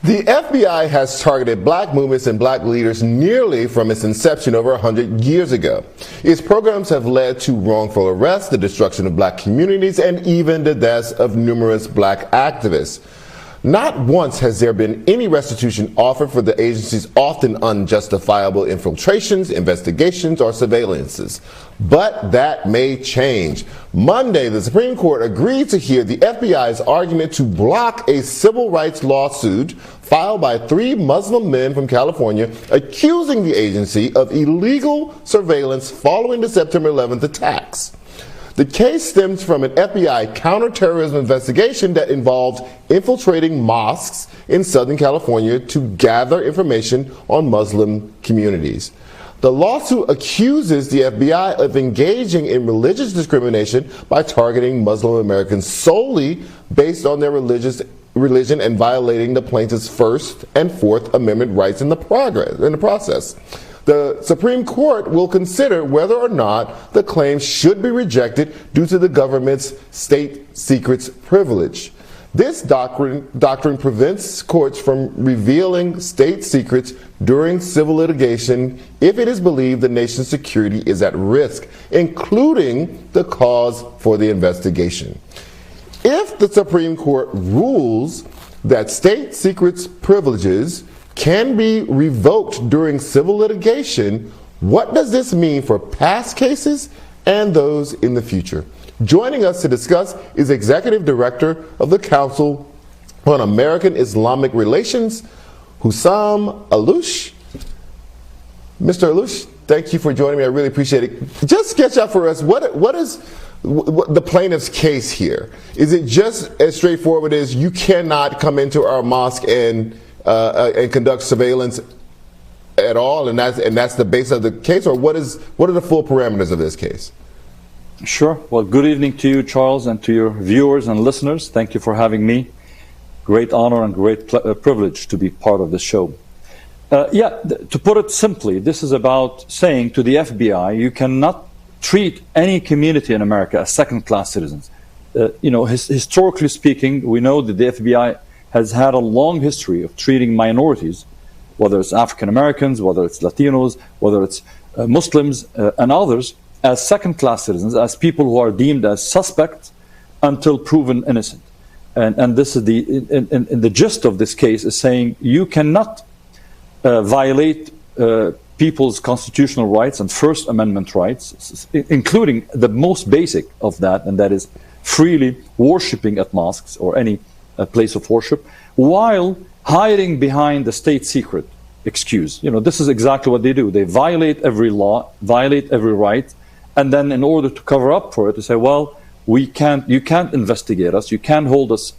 The FBI has targeted black movements and black leaders nearly from its inception over 100 years ago. Its programs have led to wrongful arrests, the destruction of black communities, and even the deaths of numerous black activists. Not once has there been any restitution offered for the agency's often unjustifiable infiltrations, investigations, or surveillances. But that may change. Monday, the Supreme Court agreed to hear the FBI's argument to block a civil rights lawsuit filed by 3 Muslim men from California accusing the agency of illegal surveillance following the September 11th attacks. The case stems from an FBI counterterrorism investigation that involved infiltrating mosques in Southern California to gather information on Muslim communities. The lawsuit accuses the FBI of engaging in religious discrimination by targeting Muslim Americans solely based on their religion and violating the plaintiff's First and Fourth Amendment rights in the process. The Supreme Court will consider whether or not the claim should be rejected due to the government's state secrets privilege. This doctrine prevents courts from revealing state secrets during civil litigation if it is believed the nation's security is at risk, including the cause for the investigation. If the Supreme Court rules that state secrets privileges can be revoked during civil litigation, what does this mean for past cases and those in the future? Joining us to discuss is Executive Director of the Council on American Islamic Relations, Hussam Allouche. Mr. Allouche, thank you for joining me. I really appreciate it. Just sketch out for us, what is the plaintiff's case here? Is it just as straightforward as you cannot come into our mosque and conduct surveillance at all, and that's the base of the case, or what are the full parameters of this case? Sure. Well, good evening to you, Charles, and to your viewers and listeners. Thank you for having me. Great honor and great privilege to be part of this show. To put it simply, this is about saying to the FBI, you cannot treat any community in America as second-class citizens. Historically speaking, we know that the FBI has had a long history of treating minorities, whether it's African Americans, whether it's Latinos, whether it's Muslims and others, as second-class citizens, as people who are deemed as suspects until proven innocent. And this is the gist of this case is saying you cannot violate people's constitutional rights and First Amendment rights, including the most basic of that, and that is freely worshiping at mosques or any place of worship, while hiding behind the state secret excuse. This is exactly what they do. They violate every law, violate every right, and then in order to cover up for it, they say, well, you can't investigate us, you can't hold us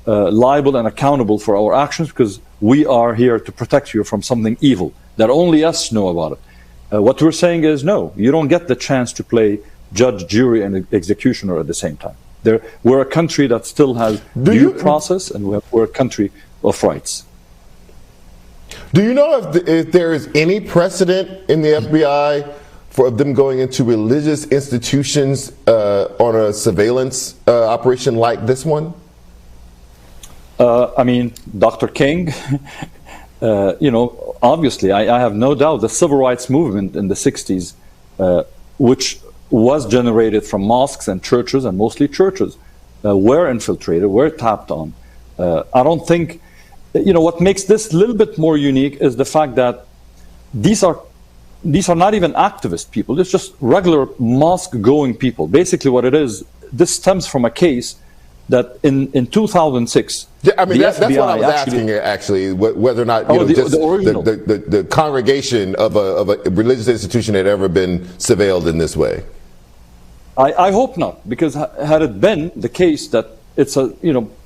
liable and accountable for our actions because we are here to protect you from something evil that only us know about it. What we're saying is, no, you don't get the chance to play judge, jury, and executioner at the same time. We're a country that still has due process, and we're a country of rights. Do you know if there is any precedent in the FBI for them going into religious institutions on a surveillance operation like this one? Dr. King, obviously, I have no doubt the civil rights movement in the 60s, which was generated from mosques and churches, and mostly churches, were infiltrated, were tapped on. I don't think, what makes this a little bit more unique is the fact that these are not even activist people. It's just regular mosque-going people. Basically what it is, this stems from a case that in 2006, that's what I was asking actually, whether or not the congregation of a religious institution had ever been surveilled in this way. I hope not, because had it been the case that it's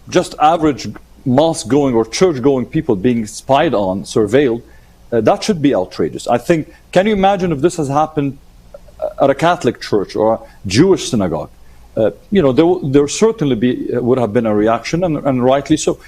just average mosque-going or church-going people being spied on, surveilled, that should be outrageous. I think, can you imagine if this has happened at a Catholic church or a Jewish synagogue? There certainly would have been a reaction, and rightly so.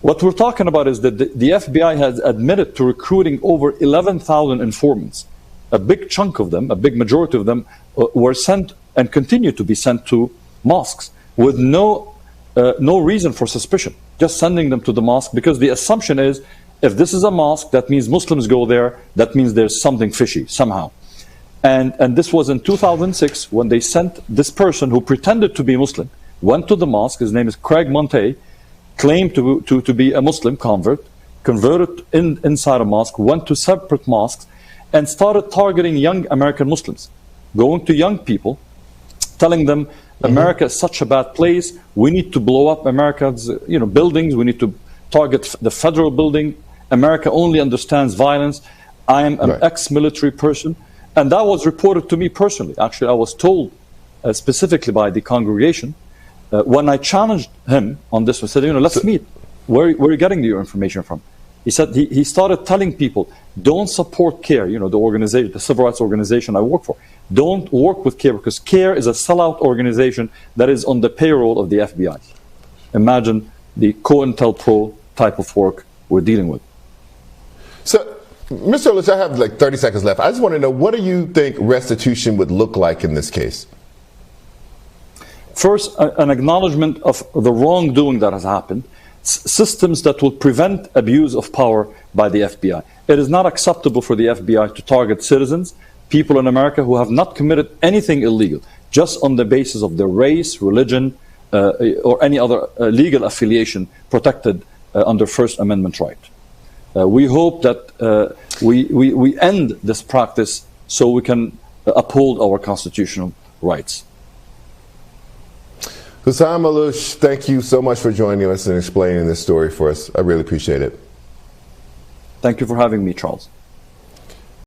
What we're talking about is that the FBI has admitted to recruiting over 11,000 informants. A big chunk of them, a big majority of them, were sent and continue to be sent to mosques with no no reason for suspicion, just sending them to the mosque, because the assumption is if this is a mosque, that means Muslims go there, that means there's something fishy somehow. And this was in 2006 when they sent this person who pretended to be Muslim, went to the mosque, his name is Craig Monte, claimed to be a Muslim convert, converted inside a mosque, went to separate mosques, and started targeting young American Muslims, going to young people, telling them, America is such a bad place, we need to blow up America's buildings, we need to target the federal building, America only understands violence, I am an ex-military person. And that was reported to me personally. Actually, I was told specifically by the congregation when I challenged him on this. I said, let's meet. Where are you getting your information from? He said he started telling people, don't support CAIR, the organization, the civil rights organization I work for. Don't work with CAIR because CAIR is a sellout organization that is on the payroll of the FBI. Imagine the COINTELPRO type of work we're dealing with. So, Mr. Ehrlich, I have like 30 seconds left. I just want to know, what do you think restitution would look like in this case? First, an acknowledgement of the wrongdoing that has happened, systems that will prevent abuse of power by the FBI. It is not acceptable for the FBI to target citizens, people in America who have not committed anything illegal, just on the basis of their race, religion, or any other legal affiliation protected under First Amendment right. We hope that we end this practice so we can uphold our constitutional rights. Hussam Allouche, thank you so much for joining us and explaining this story for us. I really appreciate it. Thank you for having me, Charles.